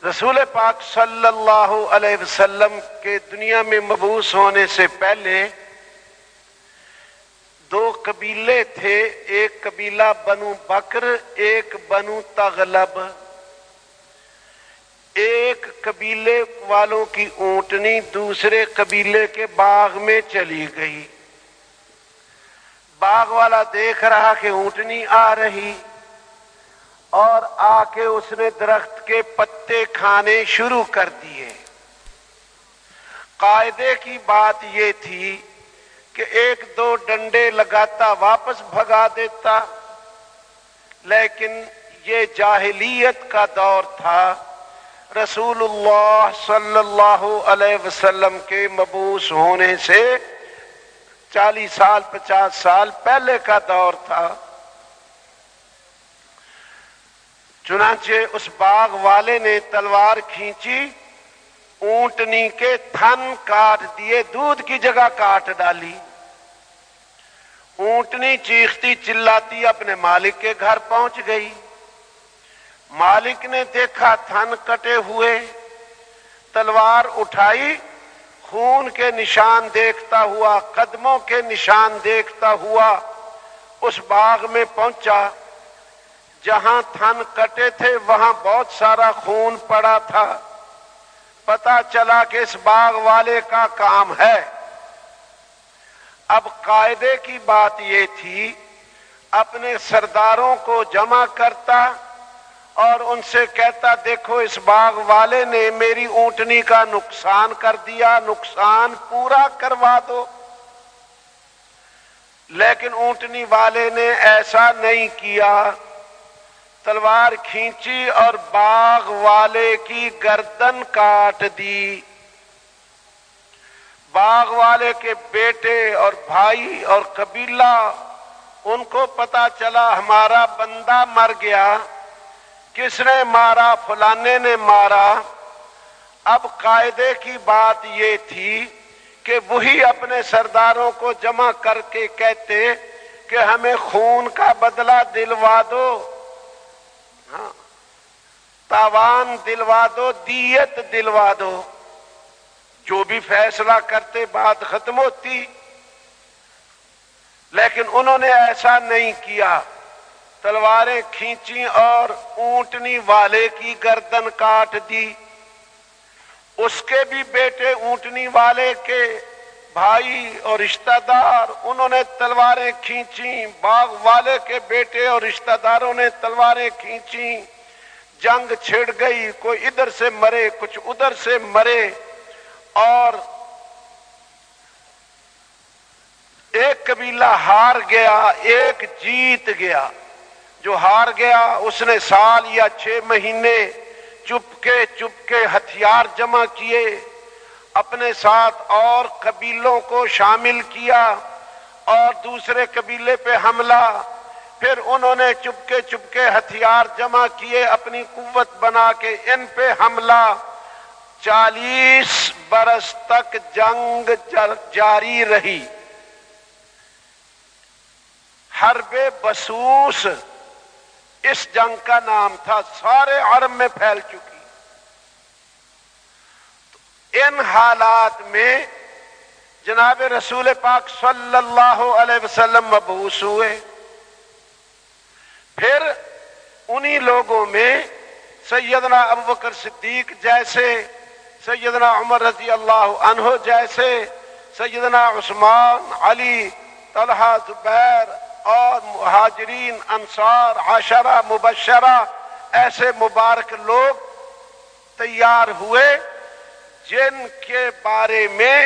رسول پاک صلی اللہ علیہ وسلم کے دنیا میں مبعوث ہونے سے پہلے دو قبیلے تھے، ایک قبیلہ بنو بکر، ایک بنو تغلب۔ ایک قبیلے والوں کی اونٹنی دوسرے قبیلے کے باغ میں چلی گئی۔ باغ والا دیکھ رہا کہ اونٹنی آ رہی، اور آ کے اس نے درخت کے پتے کھانے شروع کر دیے۔ قاعدے کی بات یہ تھی کہ ایک دو ڈنڈے لگاتا واپس بھگا دیتا، لیکن یہ جاہلیت کا دور تھا۔ رسول اللہ صلی اللہ علیہ وسلم کے مبعوث ہونے سے 40 سال 50 سال پہلے کا دور تھا۔ چنانچہ اس باغ والے نے تلوار کھینچی، اونٹنی کے تھن کاٹ دیے، دودھ کی جگہ کاٹ ڈالی۔ اونٹنی چیختی چلاتی اپنے مالک کے گھر پہنچ گئی۔ مالک نے دیکھا تھن کٹے ہوئے، تلوار اٹھائی، خون کے نشان دیکھتا ہوا، قدموں کے نشان دیکھتا ہوا اس باغ میں پہنچا۔ جہاں تھن کٹے تھے وہاں بہت سارا خون پڑا تھا۔ پتا چلا کہ اس باغ والے کا کام ہے۔ اب قاعدے کی بات یہ تھی، اپنے سرداروں کو جمع کرتا اور ان سے کہتا، دیکھو اس باغ والے نے میری اونٹنی کا نقصان کر دیا، نقصان پورا کروا دو۔ لیکن اونٹنی والے نے ایسا نہیں کیا، تلوار کھینچی اور باغ والے کی گردن کاٹ دی۔ باغ والے کے بیٹے اور بھائی اور قبیلہ، ان کو پتا چلا ہمارا بندہ مر گیا۔ کس نے مارا؟ فلانے نے مارا۔ اب قاعدے کی بات یہ تھی کہ وہی اپنے سرداروں کو جمع کر کے کہتے کہ ہمیں خون کا بدلہ دلوا دو، تاوان دلوا دو، دیت دلوا دو۔ جو بھی فیصلہ کرتے بات ختم ہوتی، لیکن انہوں نے ایسا نہیں کیا۔ تلواریں کھینچی اور اونٹنی والے کی گردن کاٹ دی۔ اس کے بھی بیٹے، اونٹنی والے کے بھائی اور رشتہ دار، انہوں نے تلواریں کھینچی۔ باغ والے کے بیٹے اور رشتہ داروں نے تلواریں کھینچی۔ جنگ چھڑ گئی، کوئی ادھر سے مرے، کچھ ادھر سے مرے، اور ایک قبیلہ ہار گیا، ایک جیت گیا۔ جو ہار گیا اس نے سال یا 6 مہینے چپ کے ہتھیار جمع کیے، اپنے ساتھ اور قبیلوں کو شامل کیا اور دوسرے قبیلے پہ حملہ۔ پھر انہوں نے چپ کے ہتھیار جمع کیے، اپنی قوت بنا کے ان پہ حملہ۔ 40 برس تک جنگ جاری رہی۔ حرب بسوس اس جنگ کا نام تھا، سارے عرب میں پھیل چکی۔ ان حالات میں جناب رسول پاک صلی اللہ علیہ وسلم مبعوث ہوئے۔ پھر انہی لوگوں میں سیدنا ابوبکر صدیق جیسے، سیدنا عمر رضی اللہ عنہ جیسے، سیدنا عثمان، علی، طلحہ، زبیر اور مہاجرین، انصار، عشرہ مبشرہ، ایسے مبارک لوگ تیار ہوئے جن کے بارے میں،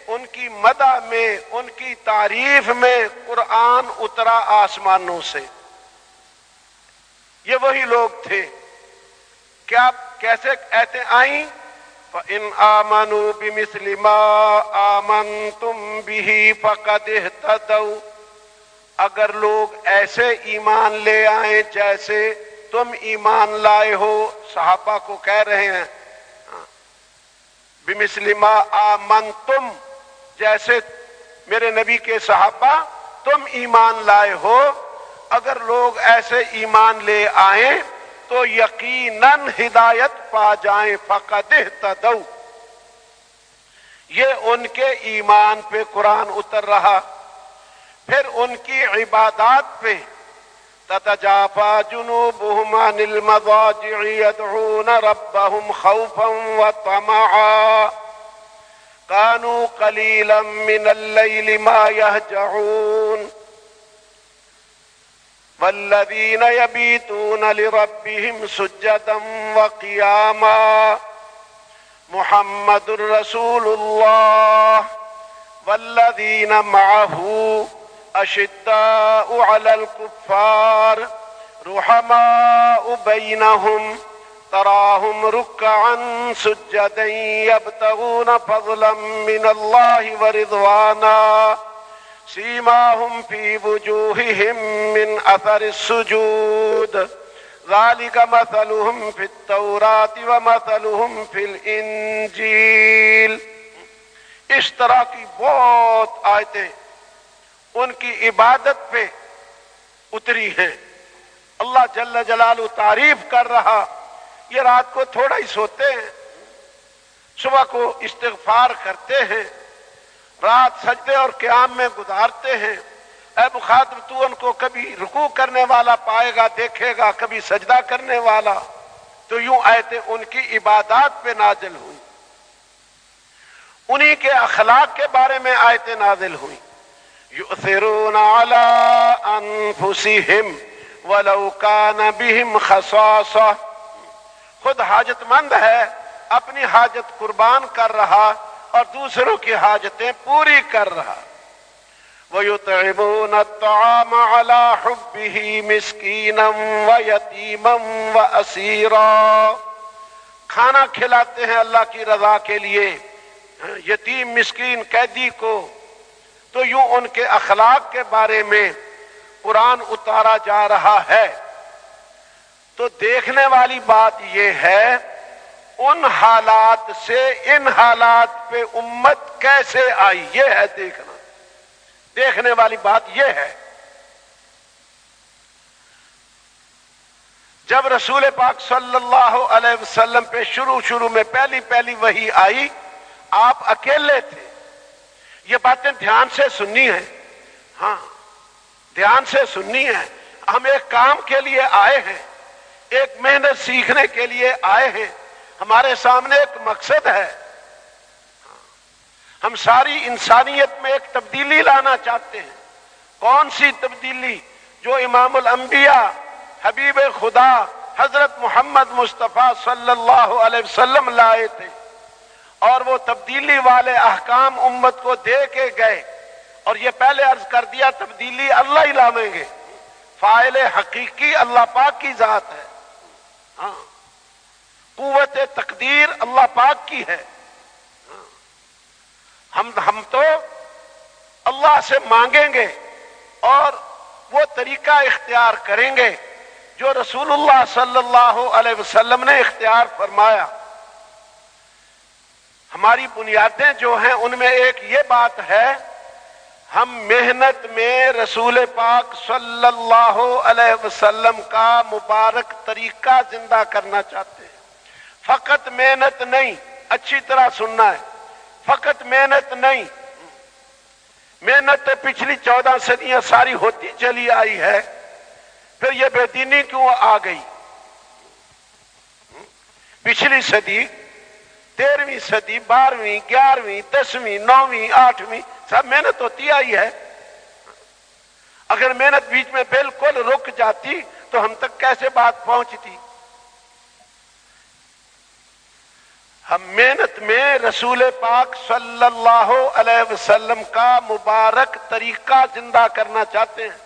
ان کی مدح میں، ان کی تعریف میں قرآن اترا آسمانوں سے۔ یہ وہی لوگ تھے۔ کیا کیسے ایتے آئیں؟ فَإِنْ آمَنُوا بِمِثْلِ مَا آمَنْتُمْ بِهِ فَقَدْ اهْتَدَوْا۔ اگر لوگ ایسے ایمان لے آئیں جیسے تم ایمان لائے ہو، صحابہ کو کہہ رہے ہیں بِمِثْلِ مَا آمَنْتُمْ، جیسے میرے نبی کے صحابہ تم ایمان لائے ہو، اگر لوگ ایسے ایمان لے آئیں تو یقیناً ہدایت پا جائیں، فقد اہتدوا، یہ ان کے ایمان پہ قرآن اتر رہا۔ پھر ان کی عبادات پہ، تتجافى جنوبهم عن المضاجع يدعون ربهم خوفا وطمعا كانوا قليلا من الليل ما يهجعون والذين يبيتون لربهم سجدا وقياما محمد رسول الله والذين معه أشداء على الكفار رحماء بينهم تراهم ركعا سجدا يبتغون فضلا من الله ورضوانا سيماهم في وجوههم من أثر السجود ذلك مثلهم في التوراة ومثلهم في الإنجيل۔ اس طرح کی بہت آیتیں ان کی عبادت پہ اتری ہیں۔ اللہ جل جلالہ تعریف کر رہا، یہ رات کو تھوڑا ہی سوتے ہیں، صبح کو استغفار کرتے ہیں، رات سجدے اور قیام میں گزارتے ہیں۔ اے مخاطب، تو ان کو کبھی رکوع کرنے والا پائے گا، دیکھے گا، کبھی سجدہ کرنے والا۔ تو یوں آیتیں ان کی عبادات پہ نازل ہوئی، انہی کے اخلاق کے بارے میں آیتیں نازل ہوئی۔ یؤثرون علی انفسہم ولو کان بہم خصاصہ، خود حاجت مند ہے، اپنی حاجت قربان کر رہا اور دوسروں کی حاجتیں پوری کر رہا۔ وَيُطْعِمُونَ الطَّعَامَ عَلَى حُبِّهِ مِسْكِينًا وَيَتِيمًا وَأَسِيرًا، کھانا کھلاتے ہیں اللہ کی رضا کے لیے یتیم، مسکین، قیدی کو۔ تو یوں ان کے اخلاق کے بارے میں قرآن اتارا جا رہا ہے۔ تو دیکھنے والی بات یہ ہے، ان حالات سے ان حالات پہ امت کیسے آئی، یہ ہے دیکھنا۔ دیکھنے والی بات یہ ہے، جب رسول پاک صلی اللہ علیہ وسلم پہ شروع میں پہلی وحی آئی، آپ اکیلے تھے۔ یہ باتیں دھیان سے سننی ہیں، ہاں دھیان سے سننی ہے۔ ہم ایک کام کے لیے آئے ہیں، ایک محنت سیکھنے کے لیے آئے ہیں، ہمارے سامنے ایک مقصد ہے۔ ہم ساری انسانیت میں ایک تبدیلی لانا چاہتے ہیں۔ کون سی تبدیلی؟ جو امام الانبیاء، حبیب خدا حضرت محمد مصطفیٰ صلی اللہ علیہ وسلم لائے تھے، اور وہ تبدیلی والے احکام امت کو دے کے گئے۔ اور یہ پہلے عرض کر دیا، تبدیلی اللہ ہی لائیں گے، فاعل حقیقی اللہ پاک کی ذات ہے، ہاں قوت تقدیر اللہ پاک کی ہے۔ ہم تو اللہ سے مانگیں گے اور وہ طریقہ اختیار کریں گے جو رسول اللہ صلی اللہ علیہ وسلم نے اختیار فرمایا۔ ہماری بنیادیں جو ہیں ان میں ایک یہ بات ہے، ہم محنت میں رسول پاک صلی اللہ علیہ وسلم کا مبارک طریقہ زندہ کرنا چاہتے ہیں۔ فقط محنت نہیں، اچھی طرح سننا ہے، فقط محنت نہیں، محنت پچھلی 14 صدیاں ساری ہوتی چلی آئی ہے، پھر یہ بے دینی کیوں آ گئی؟ پچھلی صدی 13ویں صدی، 12ویں، 11ویں، 10ویں، 9ویں، 8ویں سب محنت ہوتی آئی ہے۔ اگر محنت بیچ میں بالکل رک جاتی تو ہم تک کیسے بات پہنچتی؟ ہم محنت میں رسول پاک صلی اللہ علیہ وسلم کا مبارک طریقہ زندہ کرنا چاہتے ہیں۔